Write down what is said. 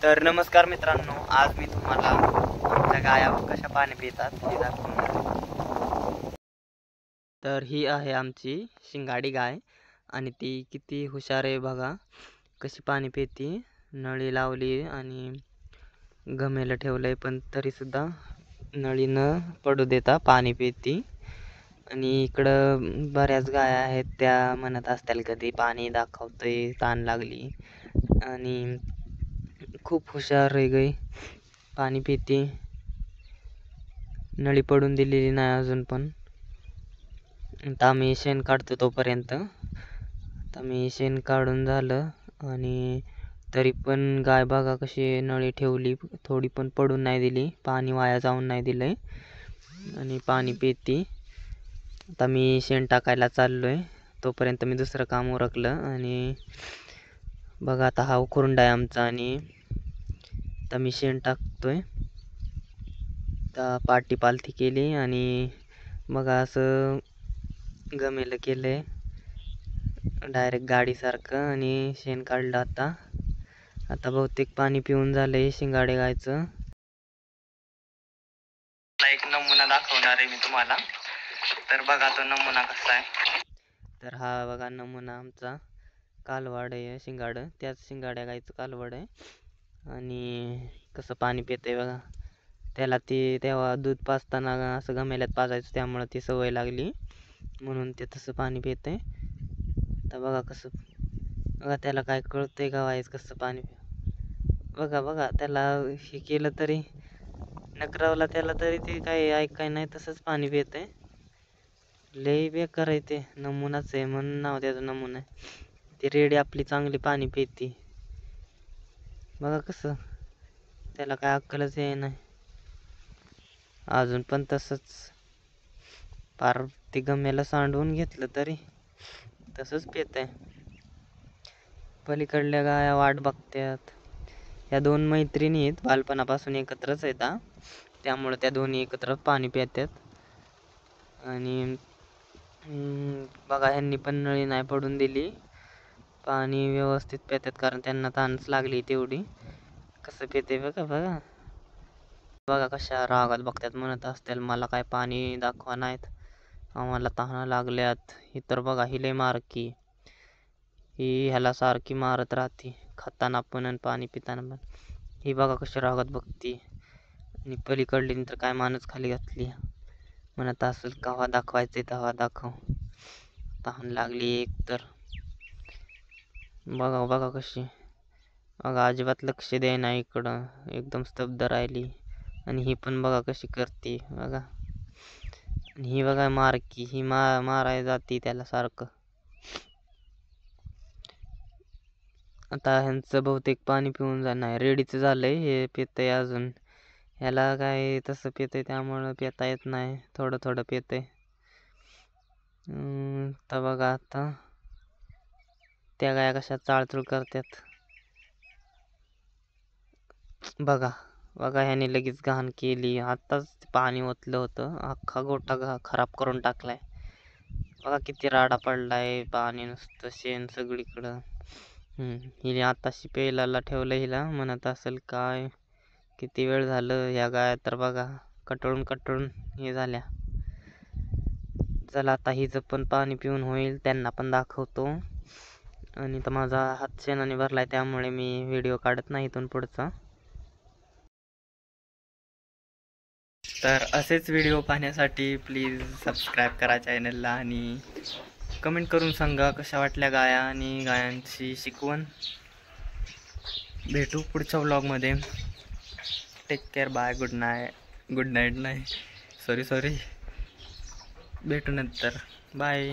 तर नमस्कार मित्रांनो, आज मी तुम्हाला आमच्या गाया कशा पाणी पितात हे दाखवणार आहे. तर ही आहे आमची शिंगाडी गाय आणि ती किती हुशार आहे बघा. कशी पाणी पिते, नळी लावली आणि गमेला ठेवलंय पण तरीसुद्धा नळी न पडू देता पाणी पिते. आणि इकडं बऱ्याच गाया आहेत, त्या म्हणत असतील कधी पाणी दाखवतोय, ताण लागली. आणि खूप हुशार आहे गाय, पाणी पिते, नळी पडून दिलेली नाही अजून. पण आता आम्ही शेण काढतो तोपर्यंत. आता मी शेण काढून झालं आणि तरी पण गाय बघा कशी नळी ठेवली, थोडी पण पडून नाही दिली, पाणी वाया जाऊन नाही दिलंय आणि पाणी पिते. आता मी शेण टाकायला चाललोय, तोपर्यंत मी दुसरं काम उरकलं. आणि बघा आता हा उखरुंडा आहे आमचा आणि आता मी शेण टाकतोय. आता पाटी पालथी केली आणि बघा असं गमेलं केलंय डायरेक्ट गाडीसारखं आणि शेण काढलं. आता बहुतेक पाणी पिऊन झालंय शिंगाडे गायचं. एक नमुना दाखवणार आहे मी तुम्हाला. तर बघा तो नमुना कसा आहे. तर हा बघा नमुना आमचा कालवाड आहे, शिंगाड, त्याच शिंगाड्या गायचं कालवड आहे. आणि कसं पाणी पितंय बघा. त्याला ती तेव्हा दूध पाजताना असं गमेल्यात पाजायचं, त्यामुळं ती सवय लागली म्हणून ते तसं पाणी पितंय. तर बघा कसं, बघा त्याला काय कळतंय का व्हायचं कसं पाणी. बघा बघा त्याला हे केलं तरी, नकरावला त्याला तरी ते काही ऐकाय नाही, तसंच पाणी पितंय. लय बेकार आहे ते, नमुनाच आहे म्हणून नाव त्याचं नमुना आहे. ती रेडी आपली चांगली पाणी पिते. बघा कसं, त्याला काय अक्कलच आहे नाही अजून पण तसंच. पार ती गमेला सांडवून घेतलं तरी तसंच पितंय. पलीकडल्या गाया वाट बघतात. ह्या दोन मैत्रिणी आहेत, बालपणापासून एकत्रच आहेत, त्यामुळे त्या दोन्ही एकत्र पाणी पितात. आणि बघा ह्यांनी पण नळी नाही पडून दिली, पाणी व्यवस्थित पितात कारण त्यांना तहानच लागली तेवढी. कसं पिते बघा बघा बघा कशा रागात बघतात, म्हणत असतील मला काय पाणी दाखवा नाहीत, आम्हाला तहान लागल्यात. ही तर बघा ही लय मारकी, ही ह्याला सारखी मारत राहते, खाताना पण आणि पाणी पिताना पण. ही बघा कशी रागात बघती. आणि पलीकडली तर काय मानच खाली घातली, म्हणत असेल कवा दाखवायचे तवा दाखव, तहान लागली एक तर. बघा बघा कशी, बघा अजिबात लक्ष द्यायना इकडं, एकदम स्तब्ध राहिली. आणि ही पण बघा कशी करते बघा. आणि ही बघा मारकी, ही माराय जाते त्याला सारखं. आता ह्यांचं बहुतेक पाणी पिऊन नाही रेडीचं झालंय, हे पितंय अजून. ह्याला काय तसं पितंय त्यामुळं पिता येत नाही, थोडं थोडं पितंय. तर बघा आता त्या गाया कशा चाळचूळ करतात बघा बघा. ह्याने लगेच घाण केली, आत्ताच पाणी ओतलं होतं, अख्खा गोठा खराब करून टाकलाय. बघा किती राडा पडलाय, पाणी नुसतं शेण सगळीकडं. हिने आताशी प्यायला ठेवलं, हिला म्हणत असेल काय किती वेळ झालं. ह्या गाया तर बघा कटळून हे झाल्या. चला आता हिचं पण पाणी पिऊन होईल, त्यांना पण दाखवतो. आणि तर माझा हात शेणाने भरलाय त्यामुळे मी व्हिडिओ काढत नाही इथून पुढचा. तर असेच व्हिडिओ पाहण्यासाठी प्लीज सबस्क्राईब करा चॅनलला आणि कमेंट करून सांगा कशा वाटल्या गाया आणि गायांची शिकवण. भेटू पुढच्या व्लॉगमध्ये. Take care, bye, good night नाही, सॉरी भेटू नंतर, बाय.